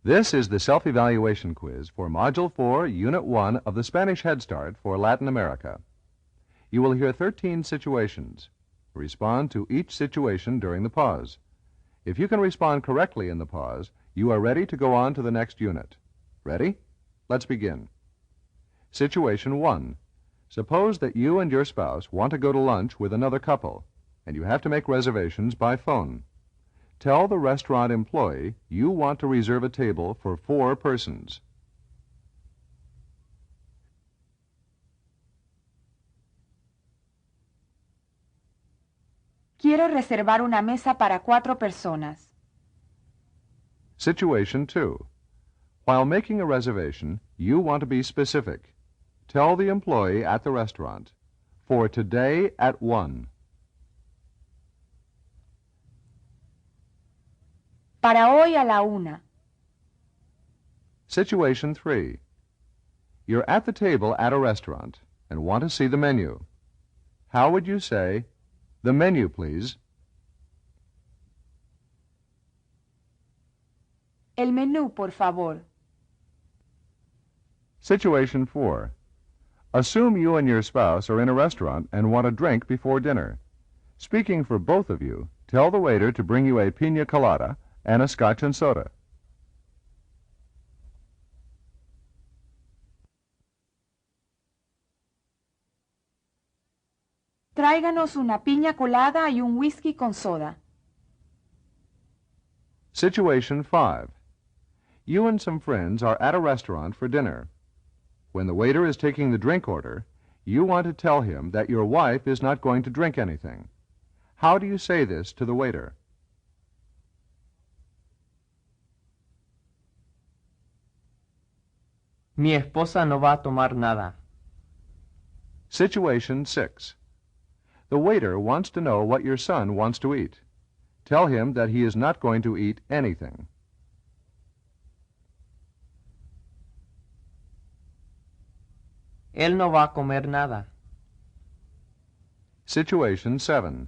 This is the self-evaluation quiz for Module 4, Unit 1 of the Spanish Head Start for Latin America. You will hear 13 situations. Respond to each situation during the pause. If you can respond correctly in the pause, you are ready to go on to the next unit. Ready? Let's begin. Situation 1. Suppose that you and your spouse want to go to lunch with another couple, and you have to make reservations by phone. Tell the restaurant employee you want to reserve a table for 4 persons. Quiero reservar una mesa para 4 personas. Situation 2. While making a reservation, you want to be specific. Tell the employee at the restaurant, for today at 1. Para hoy a la 1. Situation 3. You're at the table at a restaurant and want to see the menu. How would you say, "The menu, please"? El menú, por favor. Situation 4. Assume you and your spouse are in a restaurant and want a drink before dinner. Speaking for both of you, tell the waiter to bring you a piña colada and a scotch and soda. Tráiganos una piña colada y un whisky con soda. Situation 5. You and some friends are at a restaurant for dinner. When the waiter is taking the drink order, you want to tell him that your wife is not going to drink anything. How do you say this to the waiter? Mi esposa no va a tomar nada. Situation 6. The waiter wants to know what your son wants to eat. Tell him that he is not going to eat anything. Él no va a comer nada. Situation 7.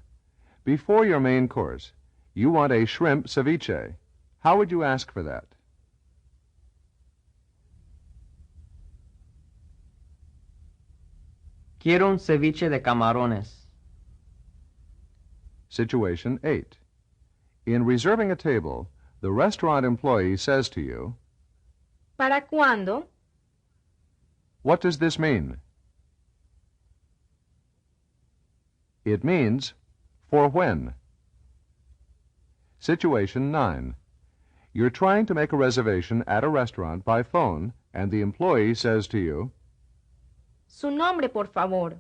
Before your main course, you want a shrimp ceviche. How would you ask for that? Quiero un ceviche de camarones. Situation 8. In reserving a table, the restaurant employee says to you, ¿Para cuándo? "What does this mean?" It means, "For when?" Situation 9. You're trying to make a reservation at a restaurant by phone, and the employee says to you, Su nombre, por favor.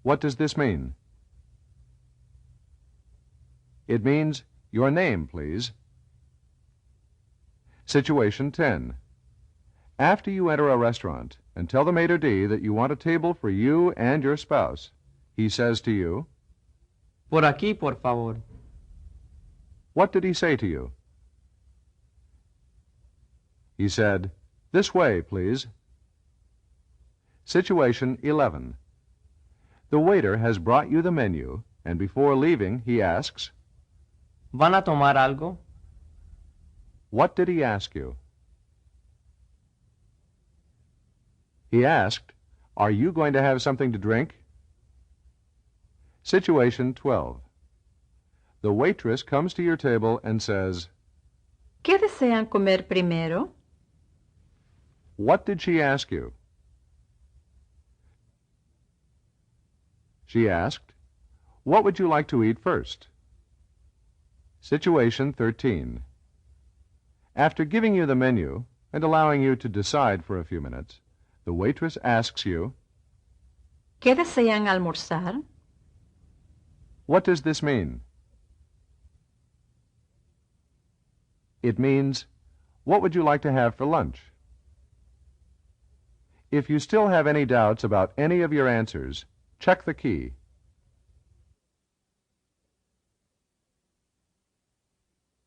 "What does this mean?" It means, "Your name, please." Situation 10. After you enter a restaurant and tell the maitre d' that you want a table for you and your spouse, he says to you, Por aquí, por favor. "What did he say to you?" He said, "This way, please." Situation 11. The waiter has brought you the menu, and before leaving, he asks, ¿Van a tomar algo? "What did he ask you?" He asked, "Are you going to have something to drink?" Situation 12. The waitress comes to your table and says, ¿Qué desean comer primero? "What did she ask you?" She asked, "What would you like to eat first?" Situation 13. After giving you the menu and allowing you to decide for a few minutes, the waitress asks you, ¿Qué desean almorzar? "What does this mean?" It means, "What would you like to have for lunch?" If you still have any doubts about any of your answers, check the key.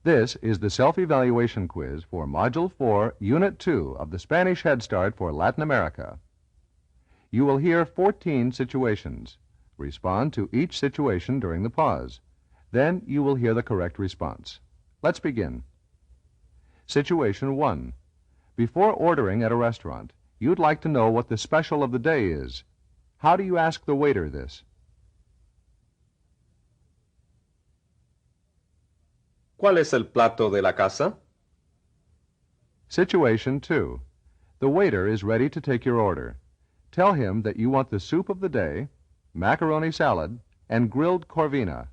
This is the self-evaluation quiz for Module 4, Unit 2 of the Spanish Head Start for Latin America. You will hear 14 situations. Respond to each situation during the pause. Then you will hear the correct response. Let's begin. Situation 1. Before ordering at a restaurant, you'd like to know what the special of the day is. How do you ask the waiter this? ¿Cuál es el plato de la casa? Situation 2. The waiter is ready to take your order. Tell him that you want the soup of the day, macaroni salad, and grilled corvina.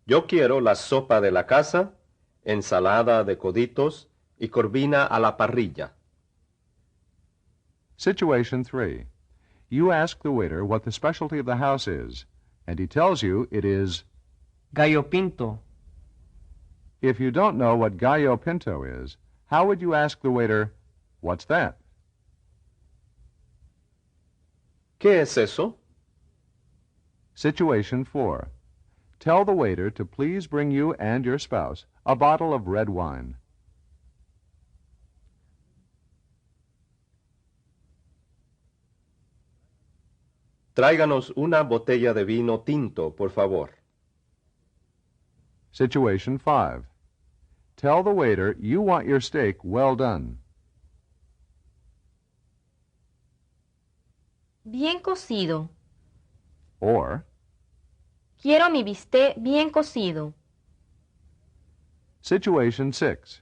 Yo quiero la sopa de la casa, ensalada de coditos y corvina a la parrilla. Situation 3. You ask the waiter what the specialty of the house is, and he tells you it is... Gallo pinto. If you don't know what gallo pinto is, how would you ask the waiter, "What's that?" ¿Qué es eso? Situation 4. Tell the waiter to please bring you and your spouse a bottle of red wine. Tráiganos una botella de vino tinto, por favor. Situation 5. Tell the waiter you want your steak well done. Bien cocido. Or, Quiero mi bistec bien cocido. Situation 6.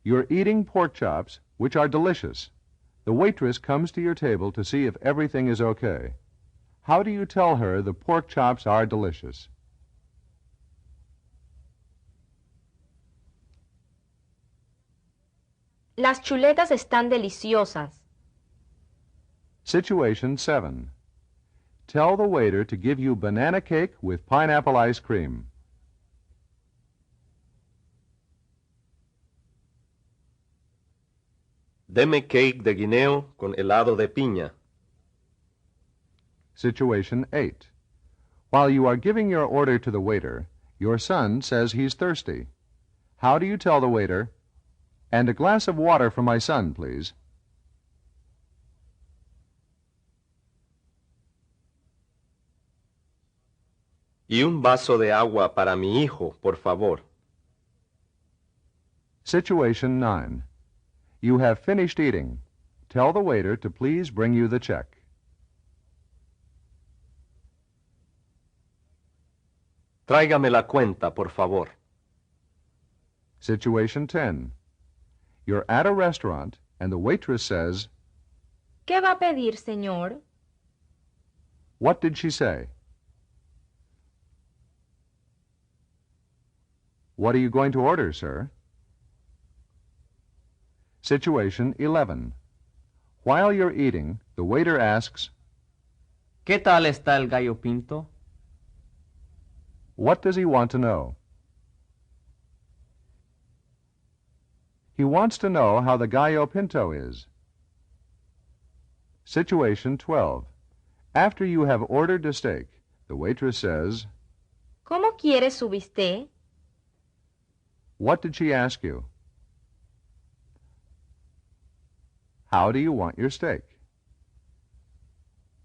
You're eating pork chops, which are delicious. The waitress comes to your table to see if everything is okay. How do you tell her the pork chops are delicious? Las chuletas están deliciosas. Situation 7. Tell the waiter to give you banana cake with pineapple ice cream. Deme cake de guineo con helado de piña. Situation 8. While you are giving your order to the waiter, your son says he's thirsty. How do you tell the waiter, "And a glass of water for my son, please"? Y un vaso de agua para mi hijo, por favor. Situation 9. You have finished eating. Tell the waiter to please bring you the check. Tráigame la cuenta, por favor. Situation 10. You're at a restaurant and the waitress says, ¿Qué va a pedir, señor? "What did she say?" "What are you going to order, sir?" Situation 11. While you're eating, the waiter asks, ¿Qué tal está el gallo pinto? what does he want to know? He wants to know how the gallo pinto is. Situation 12. After you have ordered a steak, the waitress says, ¿Cómo quiere su bistec? what did she ask you? How do you want your steak?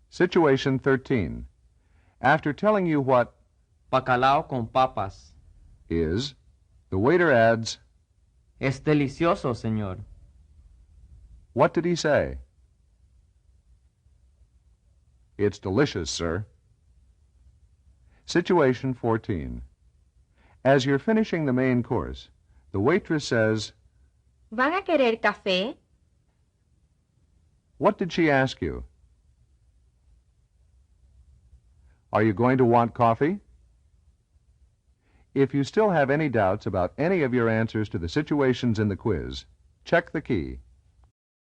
Situation 13. After telling you what Bacalao con papas. is, the waiter adds, Es delicioso, señor. what did he say? It's delicious, sir. Situation 14. As you're finishing the main course, the waitress says, ¿Van a querer café? what did she ask you? Are you going to want coffee? If you still have any doubts about any of your answers to the situations in the quiz, check the key.